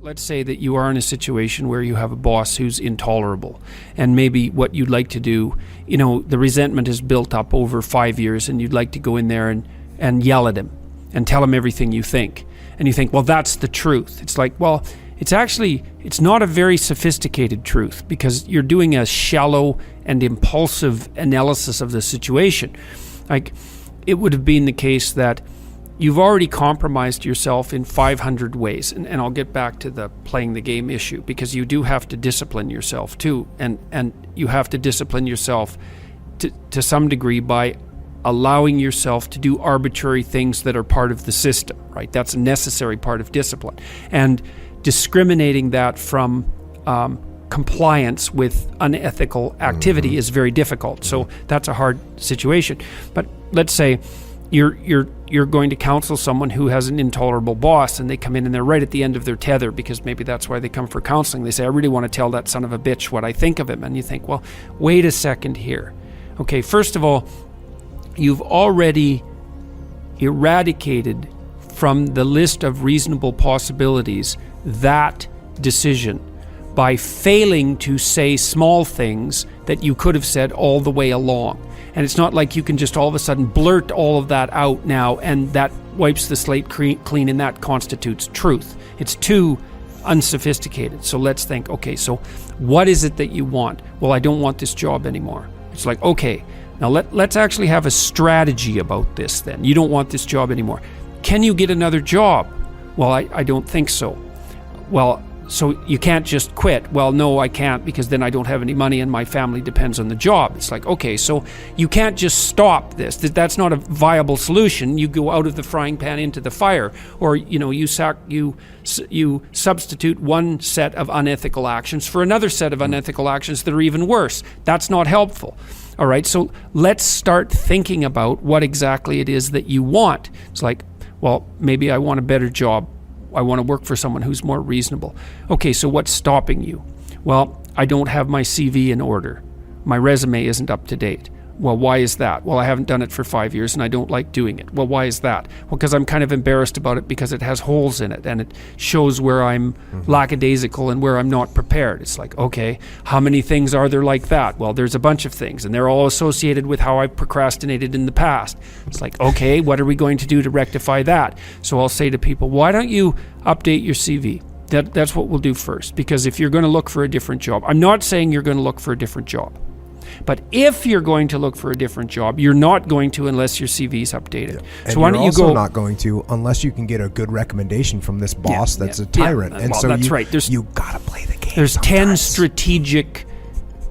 Let's say that you are in a situation where you have a boss who's intolerable, and maybe what you'd like to do, the resentment is built up over 5 years, and you'd like to go in there and yell at him and tell him everything you think. And you think, well, that's the truth. It's like, well, it's not a very sophisticated truth, because you're doing a shallow and impulsive analysis of the situation. Like, it would have been the case that you've already compromised yourself in 500 ways. And I'll get back to the playing the game issue, because you do have to discipline yourself too. And you have to discipline yourself to some degree by allowing yourself to do arbitrary things that are part of the system, right? That's a necessary part of discipline. And discriminating that from compliance with unethical activity is very difficult. So that's a hard situation. But let's say you're going to counsel someone who has an intolerable boss, and they come in and they're right at the end of their tether, because maybe that's why they come for counseling. They say, I really want to tell that son of a bitch what I think of him. And you think, well, wait a second here. Okay, first of all, you've already eradicated from the list of reasonable possibilities that decision by failing to say small things that you could have said all the way along. And it's not like you can just all of a sudden blurt all of that out now, and that wipes the slate clean, and that constitutes truth. It's too unsophisticated. So let's think, okay, so what is it that you want? Well, I don't want this job anymore. It's like, okay, now let's actually have a strategy about this then. You don't want this job anymore. Can you get another job? Well, I don't think so. Well, so you can't just quit. Well, no, I can't, because then I don't have any money and my family depends on the job. It's like, okay, so you can't just stop this. That's not a viable solution. You go out of the frying pan into the fire, or you substitute one set of unethical actions for another set of unethical actions that are even worse. That's not helpful. All right, so let's start thinking about what exactly it is that you want. It's like, well, maybe I want a better job. I want to work for someone who's more reasonable. Okay, so what's stopping you? Well, I don't have my CV in order. My resume isn't up to date. Well, why is that? Well, I haven't done it for 5 years and I don't like doing it. Well, why is that? Well, because I'm kind of embarrassed about it, because it has holes in it and it shows where I'm lackadaisical and where I'm not prepared. It's like, okay, how many things are there like that? Well, there's a bunch of things, and they're all associated with how I procrastinated in the past. It's like, okay, what are we going to do to rectify that? So I'll say to people, why don't you update your CV? That's what we'll do first, because if you're going to look for a different job, I'm not saying you're going to look for a different job. But if you're going to look for a different job, you're not going to unless your CV is updated. And so why don't you go? You're also not going to unless you can get a good recommendation from this boss that's a tyrant. Yeah. And well, so that's right. You got to play the game. There's sometimes. 10 strategic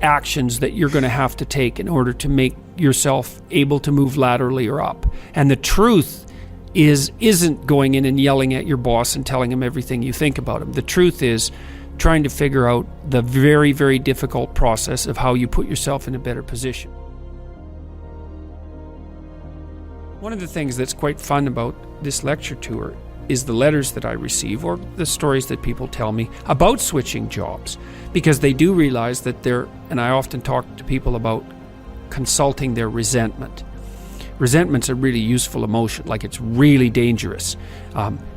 actions that you're going to have to take in order to make yourself able to move laterally or up. And the truth isn't going in and yelling at your boss and telling him everything you think about him. The truth is trying to figure out the very, very difficult process of how you put yourself in a better position. One of the things that's quite fun about this lecture tour is the letters that I receive, or the stories that people tell me about switching jobs, because they do realize that and I often talk to people about consulting their resentment. Resentment's a really useful emotion, like it's really dangerous.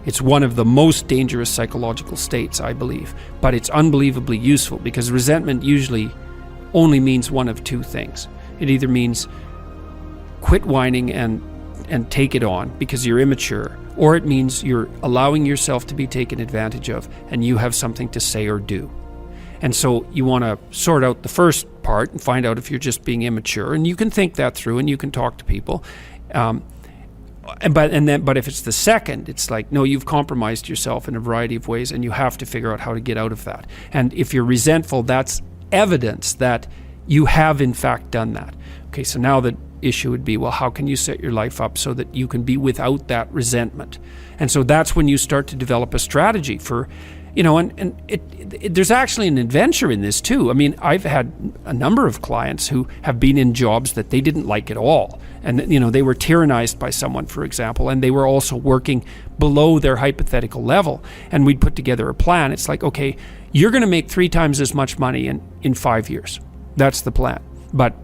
It's one of the most dangerous psychological states, I believe, but it's unbelievably useful, because resentment usually only means one of two things. It either means quit whining and take it on because you're immature, or it means you're allowing yourself to be taken advantage of and you have something to say or do. And so you want to sort out the first part and find out if you're just being immature, and you can think that through and you can talk to people. But if it's the second, it's like, no, you've compromised yourself in a variety of ways and you have to figure out how to get out of that. And if you're resentful, that's evidence that you have in fact done that. Okay, so now the issue would be, well, how can you set your life up so that you can be without that resentment? And so that's when you start to develop a strategy for, there's actually an adventure in this too. I mean, I've had a number of clients who have been in jobs that they didn't like at all. And, they were tyrannized by someone, for example, and they were also working below their hypothetical level. And we'd put together a plan. It's like, okay, you're going to make 3 times as much money in 5 years. That's the plan. But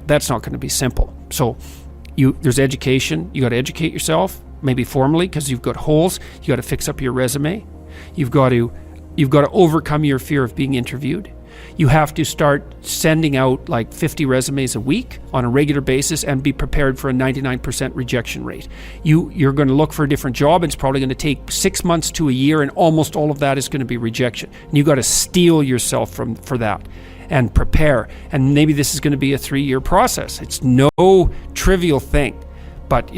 that's not going to be simple. So there's education. You got to educate yourself, maybe formally, because you've got holes. You got to fix up your resume. You've got to you've got to overcome your fear of being interviewed. You have to start sending out like 50 resumes a week on a regular basis and be prepared for a 99% rejection rate. You're going to look for a different job. It's probably going to take 6 months to a year, and almost all of that is going to be rejection. And you've got to steel yourself for that and prepare. And maybe this is going to be a 3-year process. It's no trivial thing, but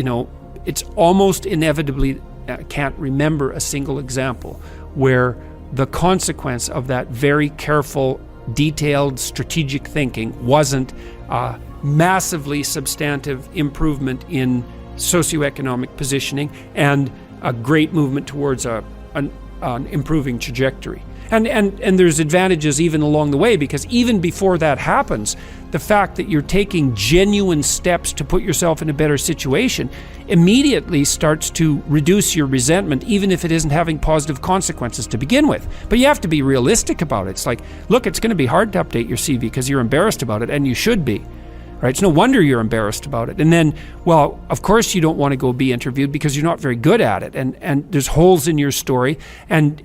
it's almost inevitably, I can't remember a single example where the consequence of that very careful, detailed, strategic thinking wasn't a massively substantive improvement in socioeconomic positioning and a great movement towards an improving trajectory. And there's advantages even along the way, because even before that happens, the fact that you're taking genuine steps to put yourself in a better situation immediately starts to reduce your resentment, even if it isn't having positive consequences to begin with. But you have to be realistic about it. It's like, look, it's going to be hard to update your CV because you're embarrassed about it, and you should be. Right? It's no wonder you're embarrassed about it. And then, well, of course you don't want to go be interviewed because you're not very good at it, and there's holes in your story, and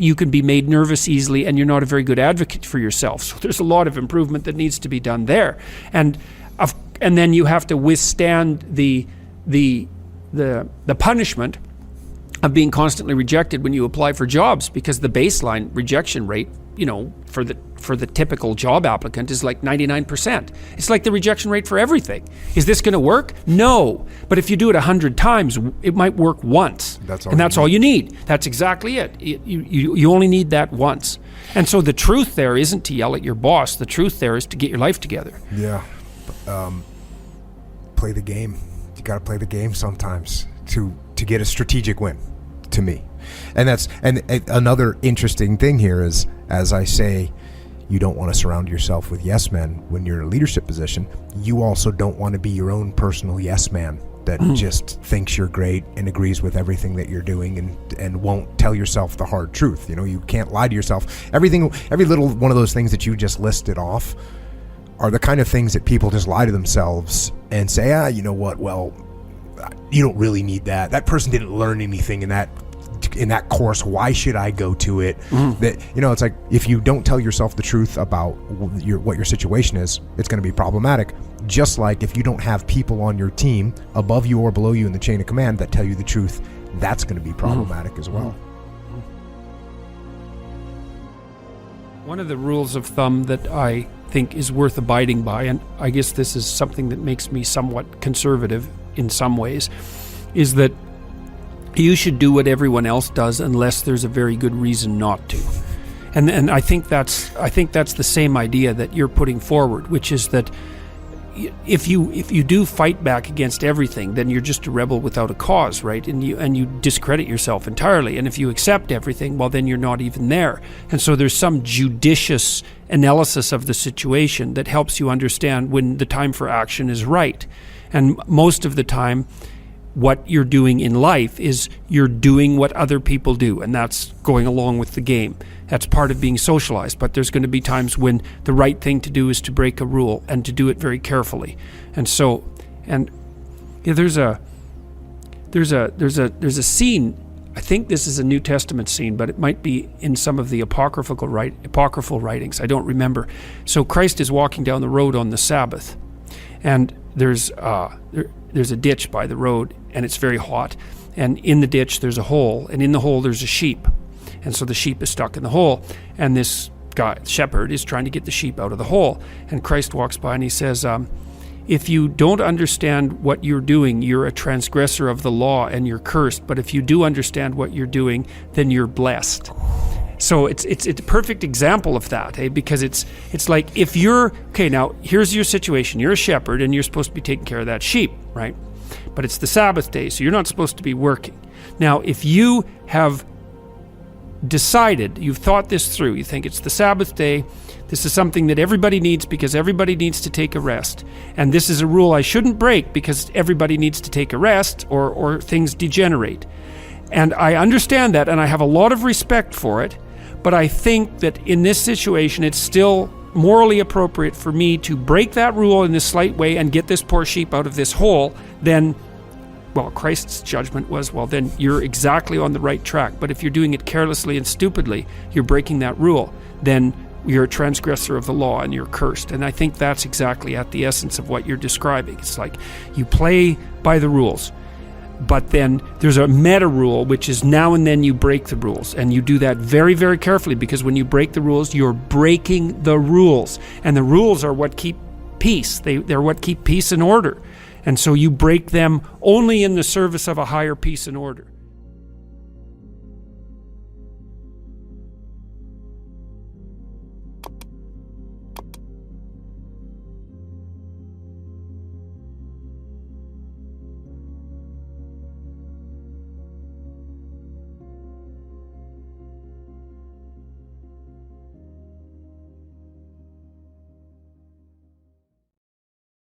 you can be made nervous easily, and you're not a very good advocate for yourself. So there's a lot of improvement that needs to be done there. And then you have to withstand the punishment of being constantly rejected when you apply for jobs, because the baseline rejection rate, for the typical job applicant is like 99%. It's like the rejection rate for everything. Is this going to work? No. But if you do it 100 times, it might work once. That's all you need. That's exactly it. You only need that once. And so the truth there isn't to yell at your boss. The truth there is to get your life together. Yeah. Play the game. You got to play the game sometimes to get a strategic win, to me. And another interesting thing here is, as I say, you don't want to surround yourself with yes men when you're in a leadership position. You also don't want to be your own personal yes man that just thinks you're great and agrees with everything that you're doing and won't tell yourself the hard truth. You can't lie to yourself. Every little one of those things that you just listed off are the kind of things that people just lie to themselves and say, you know what, well, you don't really need that. That person didn't learn anything in that course. Why should I go to it? That it's like, if you don't tell yourself the truth about what your situation is, it's going to be problematic. Just like if you don't have people on your team above you or below you in the chain of command that tell you the truth, that's going to be problematic as well. One of the rules of thumb that I think is worth abiding by, and I guess this is something that makes me somewhat conservative in some ways, is that you should do what everyone else does unless there's a very good reason not to. And I think that's the same idea that you're putting forward, which is that if you do fight back against everything, then you're just a rebel without a cause, right? And you discredit yourself entirely. And if you accept everything, well, then you're not even there. And so there's some judicious analysis of the situation that helps you understand when the time for action is right. And most of the time, what you're doing in life is you're doing what other people do, and that's going along with the game. That's part of being socialized. But there's going to be times when the right thing to do is to break a rule and to do it very carefully. And so, there's a scene. I think this is a New Testament scene, but it might be in some of the apocryphal writings. I don't remember. So Christ is walking down the road on the Sabbath, and there's a ditch by the road, and it's very hot, and in the ditch there's a hole, and in the hole there's a sheep, and so the sheep is stuck in the hole, and this shepherd is trying to get the sheep out of the hole, and Christ walks by and he says, if you don't understand what you're doing, you're a transgressor of the law and you're cursed, but if you do understand what you're doing, then you're blessed. So it's a perfect example of that, because it's like, if you're, okay, now here's your situation. You're a shepherd and you're supposed to be taking care of that sheep, right? But it's the Sabbath day, so you're not supposed to be working. Now, if you have decided, you've thought this through, you think it's the Sabbath day, this is something that everybody needs because everybody needs to take a rest, and this is a rule I shouldn't break because everybody needs to take a rest or things degenerate. And I understand that, and I have a lot of respect for it, but I think that in this situation, it's still morally appropriate for me to break that rule in this slight way and get this poor sheep out of this hole than well, Christ's judgment was, well, then you're exactly on the right track. But if you're doing it carelessly and stupidly, you're breaking that rule. Then you're a transgressor of the law and you're cursed. And I think that's exactly at the essence of what you're describing. It's like you play by the rules, but then there's a meta rule, which is now and then you break the rules. And you do that very, very carefully, because when you break the rules, you're breaking the rules. And the rules are what keep peace. They're what keep peace and order. And so you break them only in the service of a higher peace and order.